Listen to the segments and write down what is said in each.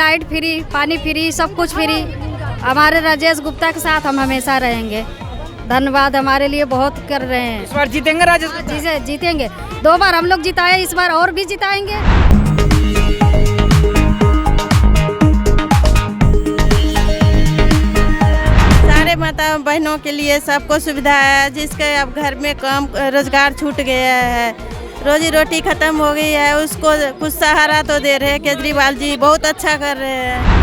Light free, पानी free, सब कुछ फ्री। हमारे राजेश गुप्ता के साथ हम हमेशा रहेंगे। धन्यवाद, हमारे लिए बहुत कर रहे हैं। इस बार जीतेंगे राजेश? जीतेंगे, 2 बार हम लोग जिताए, इस बार और भी जिताएंगे। सारे माता बहनों के लिए सबको सुविधा है, जिसके अब घर में काम रोजगार छूट गया है, रोजी रोटी खत्म हो गई है, उसको कुछ सहारा तो दे रहे हैं। केजरीवाल जी बहुत अच्छा कर रहे हैं।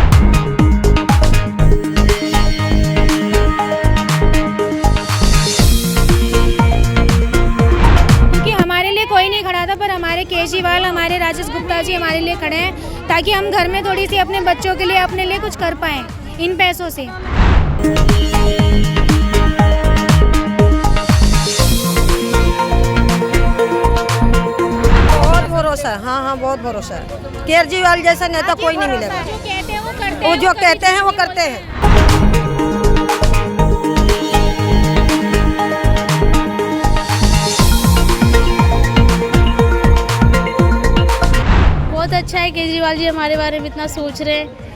कोई नहीं खड़ा था, पर हमारे केजरीवाल, हमारे राजेश गुप्ता जी हमारे लिए खड़े हैं, ताकि हम घर में थोड़ी सी अपने बच्चों के लिए, अपने लिए कुछ कर पाएं इन पैसों से। बहुत भरोसा, हाँ बहुत भरोसा है। केजरीवाल जैसा नेता कोई नहीं मिलेगा। जो कहते हैं वो करते हैं, वो जो कहते हैं वो करते हैं। बहुत अच्छा है केजरीवाल जी हमारे बारे में इतना सोच रहे हैं।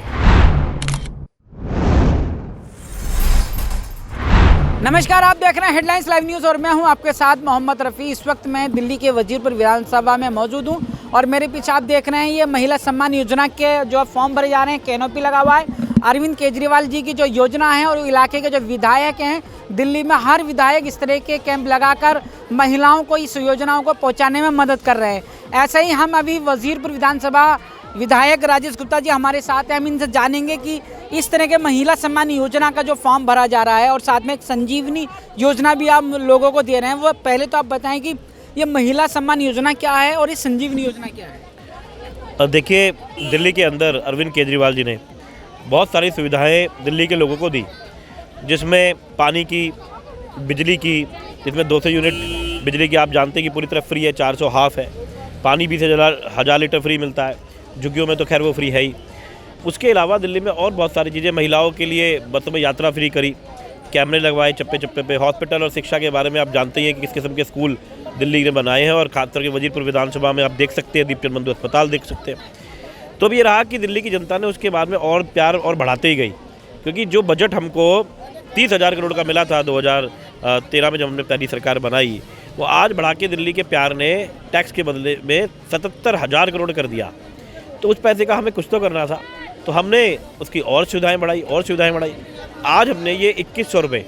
नमस्कार, आप देख रहे हैं हेडलाइंस लाइव न्यूज़ और मैं हूं आपके साथ मोहम्मद रफ़ी। इस वक्त मैं दिल्ली के वजीरपुर विधानसभा में मौजूद हूं और मेरे पीछे आप देख रहे हैं ये महिला सम्मान योजना के जो फॉर्म भरे जा रहे हैं, कैनोपी लगा हुआ है। अरविंद केजरीवाल जी की जो योजना है और इलाके के जो विधायक हैं, दिल्ली में हर विधायक इस तरह के कैंप लगाकर महिलाओं को इस योजनाओं को पहुँचाने में मदद कर रहे हैं। ऐसे ही हम अभी वजीरपुर विधानसभा विधायक राजेश गुप्ता जी हमारे साथ हैं, हम इनसे जानेंगे कि इस तरह के महिला सम्मान योजना का जो फॉर्म भरा जा रहा है और साथ में एक संजीवनी योजना भी आप लोगों को दे रहे हैं, वो पहले तो आप बताएं कि ये महिला सम्मान योजना क्या है और ये संजीवनी योजना क्या है? देखिए, दिल्ली के अंदर अरविंद केजरीवाल जी ने बहुत सारी सुविधाएं दिल्ली के लोगों को दी, जिसमें पानी की, बिजली की, जिसमें 200 यूनिट बिजली की आप जानते हैं कि पूरी तरह फ्री है, 400 हाफ है। पानी 20,000 लीटर फ्री मिलता है, झुग्गियों में तो खैर वो फ्री है ही। उसके अलावा दिल्ली में और बहुत सारी चीज़ें, महिलाओं के लिए बसों में यात्रा फ्री करी, कैमरे लगवाए चप्पे चप्पे पे, हॉस्पिटल और शिक्षा के बारे में आप जानते ही हैं कि किस किस्म के स्कूल दिल्ली ने बनाए हैं और खासकर के वजीरपुर विधानसभा में आप देख सकते हैं, दीपचंद बंधु अस्पताल देख सकते हैं। तो अब ये रहा कि दिल्ली की जनता ने उसके बाद में और प्यार और बढ़ाते ही गई, क्योंकि जो बजट हमको 30,000 करोड़ का मिला था 2013 में जब हमने पहली सरकार बनाई, वो आज बढ़ा के दिल्ली के प्यार ने टैक्स के बदले में 77,000 करोड़ कर दिया। तो उस पैसे का हमें कुछ तो करना था, तो हमने उसकी और सुविधाएं बढ़ाई। आज हमने ये 2100 रुपये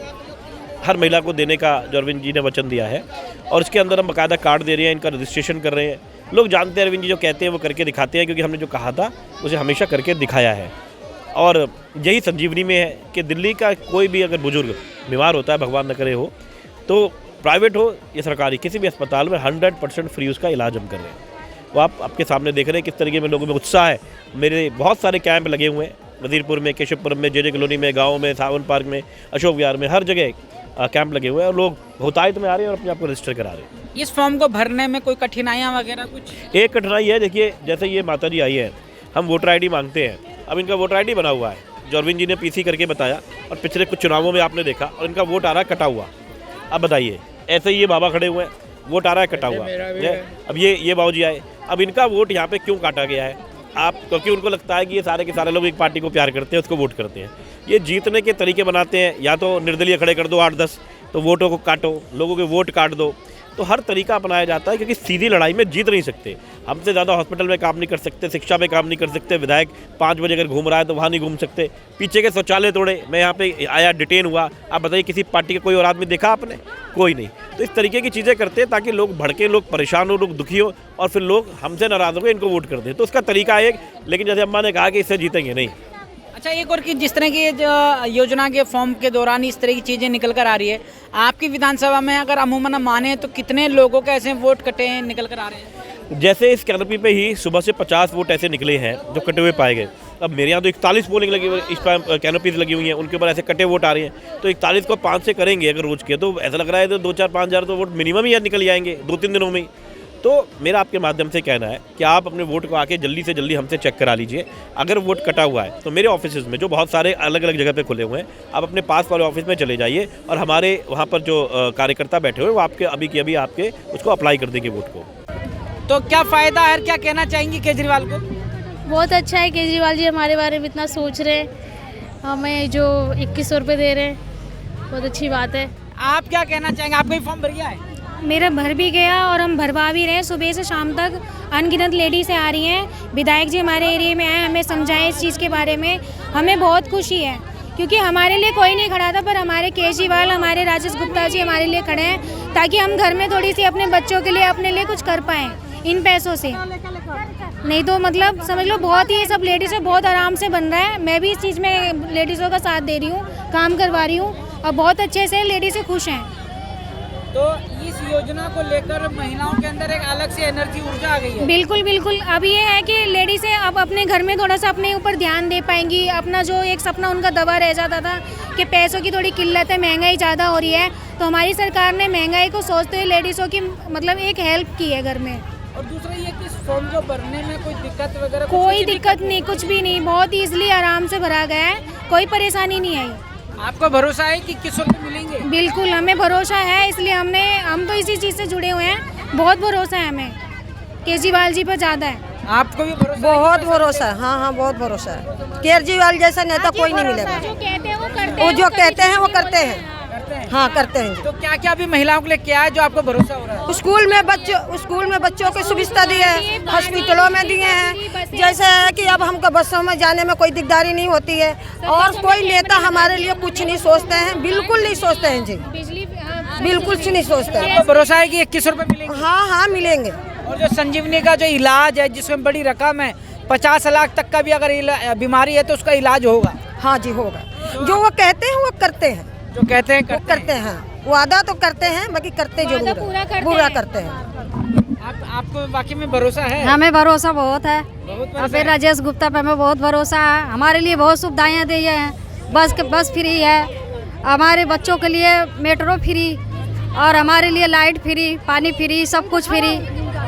हर महिला को देने का जो अरविंद जी ने वचन दिया है, और इसके अंदर हम बाकायदा कार्ड दे रहे हैं, इनका रजिस्ट्रेशन कर रहे हैं। लोग जानते हैं अरविंद जी जो कहते हैं वो करके दिखाते हैं, क्योंकि हमने जो कहा था उसे हमेशा करके दिखाया है। और यही संजीवनी में है कि दिल्ली का कोई भी अगर बुजुर्ग बीमार होता है, भगवान न करे हो, तो प्राइवेट हो या सरकारी, किसी भी अस्पताल में 100% फ्री उसका इलाज हम कर रहे हैं। वो आप आपके सामने देख रहे हैं किस तरीके में लोगों में उत्साह है। मेरे बहुत सारे कैंप लगे हुए हैं वजीरपुर में, केशवपुरम में, जे कॉलोनी में, गाँव में, सावन पार्क में, अशोक विहार में, हर जगह कैंप लगे हुए हैं और लोग बहुतायत में आ रहे हैं और अपने आप को रजिस्टर करा रहे हैं। इस फॉर्म को भरने में कोई कठिनाइयाँ वगैरह कुछ? एक कठिनाई है, देखिए, जैसे ये माता जी आई है, हम वोटर ID मांगते हैं। अब इनका वोटर ID बना हुआ है, जो अरविंद जी ने PC करके बताया, और पिछले कुछ चुनावों में आपने देखा, और इनका वोट आ रहा है कटा हुआ। अब बताइए, ऐसे ही ये बाबा खड़े हुए हैं, वोट आ रहा है कटा हुआ। अब ये बाबूजी आए, अब इनका वोट यहाँ पे क्यों काटा गया है? आप, क्योंकि उनको लगता है कि ये सारे के सारे लोग एक पार्टी को प्यार करते हैं, उसको वोट करते हैं। ये जीतने के तरीके बनाते हैं, या तो निर्दलीय खड़े कर दो 8-10, तो वोटों को काटो, लोगों के वोट काट दो। तो हर तरीका अपनाया जाता है, क्योंकि सीधी लड़ाई में जीत नहीं सकते। हमसे ज़्यादा हॉस्पिटल में काम नहीं कर सकते, शिक्षा में काम नहीं कर सकते। विधायक 5 बजे अगर घूम रहा है तो वहाँ नहीं घूम सकते। पीछे के शौचालय तोड़े, मैं यहाँ पे आया, डिटेन हुआ। आप बताइए, किसी पार्टी का कोई और आदमी देखा आपने? कोई नहीं। तो इस तरीके की चीज़ें करते हैं ताकि लोग भड़के, लोग परेशान हो, लोग दुखी हो, और फिर लोग हमसे नाराज़ हो, इनको वोट कर दें। तो उसका तरीका एक, लेकिन जैसे अम्मा ने कहा कि इससे जीतेंगे नहीं। अच्छा, एक और कि जिस तरह की जो योजना के फॉर्म के दौरान इस तरह की चीज़ें निकल कर आ रही है, आपकी विधानसभा में अगर अमूमन माने तो कितने लोगों के ऐसे वोट कटे हैं, निकल कर आ रहे हैं? जैसे इस कैनोपी पे ही सुबह से 50 वोट ऐसे निकले हैं जो कटे हुए पाए गए। अब मेरे यहाँ तो 41 पोलिंग लगी हुई, इस पर कैनोपीज लगी हुई हैं, उनके ऊपर ऐसे कटे वोट आ रहे हैं। तो 41 को 5 से करेंगे अगर रोज के, तो ऐसा लग रहा है तो 2-4-5 हज़ार तो वोट मिनिमम ही निकल जाएंगे 2-3 दिनों में ही। तो मेरा आपके माध्यम से कहना है कि आप अपने वोट को आके जल्दी से जल्दी हमसे चेक करा लीजिए। अगर वोट कटा हुआ है तो मेरे ऑफिस में जो बहुत सारे अलग अलग जगह पे खुले हुए हैं, आप अपने पास वाले ऑफिस में चले जाइए और हमारे वहाँ पर जो कार्यकर्ता बैठे हुए हैं वो आपके अभी के अभी आपके उसको अप्लाई कर देंगे वोट को। तो क्या फ़ायदा है, क्या कहना चाहेंगी केजरीवाल को? बहुत अच्छा है, केजरीवाल जी हमारे बारे में इतना सोच रहे हैं, हमें जो 2100 रुपये दे रहे हैं, बहुत अच्छी बात है। आप क्या कहना चाहेंगे? आपका भी फॉर्म भर गया है? मेरा भर भी गया और हम भरवा भी रहे हैं। सुबह से शाम तक अनगिनत लेडीज़ आ रही हैं। विधायक जी हमारे एरिया में आए, हमें समझाएं इस चीज़ के बारे में। हमें बहुत खुशी है क्योंकि हमारे लिए कोई नहीं खड़ा था, पर हमारे केजरीवाल, हमारे राजेश गुप्ता जी हमारे लिए खड़े हैं ताकि हम घर में थोड़ी सी अपने बच्चों के लिए, अपने लिए कुछ कर पाएँ इन पैसों से। नहीं तो मतलब समझ लो बहुत ही सब लेडीज़ों बहुत आराम से बन रहा है। मैं भी इस चीज़ में लेडीज़ों का साथ दे रही हूँ, काम करवा रही हूँ और बहुत अच्छे से लेडीज़ें खुश हैं। तो इस योजना को लेकर महिलाओं के अंदर एक अलग से एनर्जी, ऊर्जा आ गई है। बिल्कुल बिल्कुल। अब ये है कि लेडीज़ें अब अपने घर में थोड़ा सा अपने ऊपर ध्यान दे पाएंगी। अपना जो एक सपना उनका दबा रह जाता था कि पैसों की थोड़ी किल्लत है, महंगाई ज़्यादा हो रही है, तो हमारी सरकार ने महंगाई को सोचते हुए लेडीज़ों की मतलब एक हेल्प की है घर में। और दूसरा ये कि फॉर्म जो भरने में कोई दिक्कत वगैरह? कोई दिक्कत नहीं, कुछ भी नहीं, बहुत ईजिली आराम से भरा गया है, कोई परेशानी नहीं आई। आपको भरोसा है कि 2100 रुपये मिलेंगे? बिल्कुल, हमें भरोसा है, इसलिए हम तो इसी चीज़ से जुड़े हुए हैं। बहुत भरोसा है हमें, केजरीवाल जी पर ज़्यादा है। आपको भी भरोसा? बहुत भरोसा है, हाँ हाँ बहुत भरोसा है। केजरीवाल जैसा नेता कोई नहीं मिलेगा। जो कहते हैं वो करते वो हैं, जो कहते हैं वो करते हैं। हाँ करते हैं। तो क्या क्या अभी महिलाओं के लिए क्या है जो आपको भरोसा हो रहा है? स्कूल में बच्चों की सुविधा दी है, हॉस्पिटलों में दिए हैं। जैसे है कि अब हमको बसों में जाने में कोई दिकदारी नहीं होती है और कोई नेता हमारे लिए कुछ नहीं सोचते हैं, बिल्कुल नहीं सोचते हैं जी, बिल्कुल नहीं सोचते हैं। आपको भरोसा है कि 2100 रुपये मिलेंगे? हाँ हाँ मिलेंगे। और जो संजीवनी का जो इलाज है जिसमें बड़ी रकम है, 50 लाख तक का भी अगर बीमारी है तो उसका इलाज होगा? हाँ जी होगा। जो वो कहते हैं वो करते हैं, जो कहते हैं करते हैं। वादा तो करते हैं, बाकी करते जरूर है, पूरा करते हैं। आपको वाकई में भरोसा है? हमें भरोसा बहुत है। बहुत और फिर राजेश गुप्ता पे हमें बहुत भरोसा है। हमारे लिए बहुत सुविधाएं दी हैं, बस फ्री है, हमारे बच्चों के लिए मेट्रो फ्री और हमारे लिए लाइट फ्री, पानी फ्री, सब कुछ फ्री।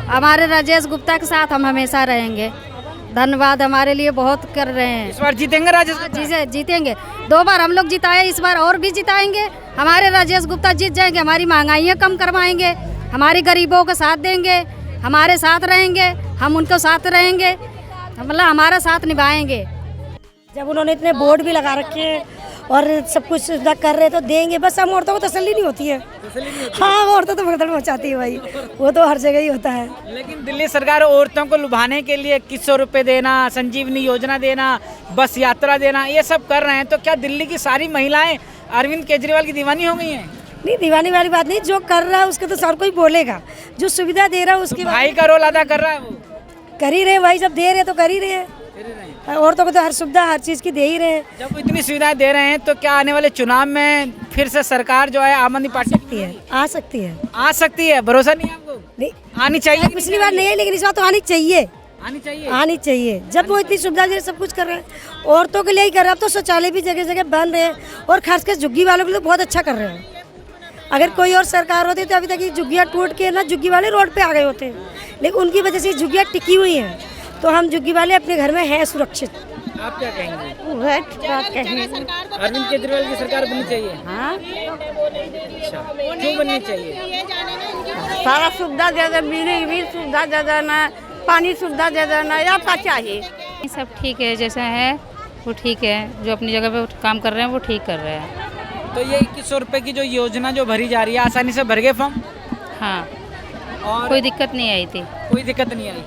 हमारे राजेश गुप्ता के साथ हम हमेशा रहेंगे। धन्यवाद, हमारे लिए बहुत कर रहे हैं। इस बार जीतेंगे राजेश? जीतेंगे, 2 बार हम लोग जिताए, इस बार और भी जिताएंगे। हमारे राजेश गुप्ता जीत जाएंगे, हमारी महंगाइयाँ कम करवाएंगे, हमारी गरीबों का साथ देंगे, हमारे साथ रहेंगे, हम उनको साथ रहेंगे, मतलब हमारा साथ निभाएंगे। जब उन्होंने इतने बोर्ड भी लगा रखे हैं और सब कुछ सुविधा कर रहे तो देंगे, बस हम औरतों को तसल्ली नहीं होती है। हाँ औरतों तो भगदड़ मचाती है भाई, वो तो हर जगह ही होता है। लेकिन दिल्ली सरकार औरतों को लुभाने के लिए 2100 रुपये देना, संजीवनी योजना देना, बस यात्रा देना, ये सब कर रहे हैं। तो क्या दिल्ली की सारी महिलाएं अरविंद केजरीवाल की दीवानी हो गई हैं? नहीं दीवानी वाली बात नहीं, जो कर रहा है उसके तो सर कोई बोलेगा, जो सुविधा दे रहा है उसकी भाई का रोल अदा कर रहा है, वो कर ही रहे भाई, जब दे रहे तो कर ही रहे हैं। औरतों को तो हर सुविधा हर चीज़ की दे ही रहे हैं। जब वो इतनी सुविधाएं दे रहे हैं तो क्या आने वाले चुनाव में फिर से सरकार जो है आम आदमी पार्टी की आ सकती है? आ सकती है? भरोसा नहीं है आपको? नहीं आनी चाहिए? पिछली बार नहीं है लेकिन इस बार तो आनी चाहिए, आनी चाहिए, आनी चाहिए। जब वो इतनी सुविधा दे रहे, सब कुछ कर रहे हैं, औरतों के लिए ही कर रहे हैं। अब तो शौचालय भी जगह जगह बन रहे हैं और खासकर झुग्गी वालों के लिए बहुत अच्छा कर रहे हैं। अगर कोई और सरकार होती तो अभी तक ये झुग्गियाँ टूट के ना झुग्गी वाले रोड पे आ गए होते, लेकिन उनकी वजह से झुग्गियाँ टिकी हुई हैं, तो हम झुग्गी वाले अपने घर में हैं सुरक्षित। आप क्या कहेंगे? अरविंद केजरीवाल की सरकार बननी चाहिए? हाँ अच्छा, क्यों बननी चाहिए? सारा सुविधा दे दे, बिजली भी सुविधा दे देना, पानी सुविधा दे देना, आपका चाहिए। सब ठीक है, जैसा है वो ठीक है, जो अपनी जगह पे काम कर रहे हैं वो ठीक कर रहे हैं। तो ये 2100 रुपये की जो योजना जो भरी जा रही है, आसानी से भर गए फॉर्म? हाँ, और कोई दिक्कत नहीं आई थी। कोई दिक्कत नहीं आई?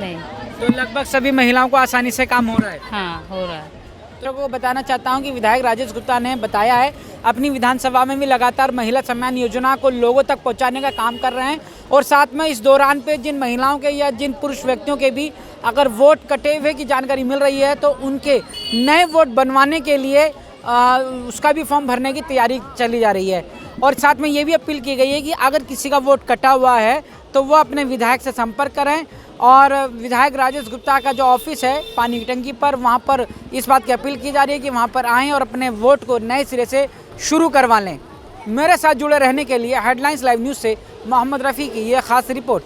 नहीं, तो लगभग सभी महिलाओं को आसानी से काम हो रहा है? हाँ हो रहा है। तो को बताना चाहता हूं कि विधायक राजेश गुप्ता ने बताया है अपनी विधानसभा में भी लगातार महिला सम्मान योजना को लोगों तक पहुंचाने का काम कर रहे हैं, और साथ में इस दौरान पे जिन महिलाओं के या जिन पुरुष व्यक्तियों के भी अगर वोट कटे हुए की जानकारी मिल रही है तो उनके नए वोट बनवाने के लिए उसका भी फॉर्म भरने की तैयारी चली जा रही है। और साथ में ये भी अपील की गई है कि अगर किसी का वोट कटा हुआ है तो वो अपने विधायक से संपर्क करें, और विधायक राजेश गुप्ता का जो ऑफिस है पानी की टंकी पर, वहाँ पर इस बात की अपील की जा रही है कि वहाँ पर आएँ और अपने वोट को नए सिरे से शुरू करवा लें। मेरे साथ जुड़े रहने के लिए हेडलाइंस लाइव न्यूज़ से मोहम्मद रफ़ी की ये खास रिपोर्ट।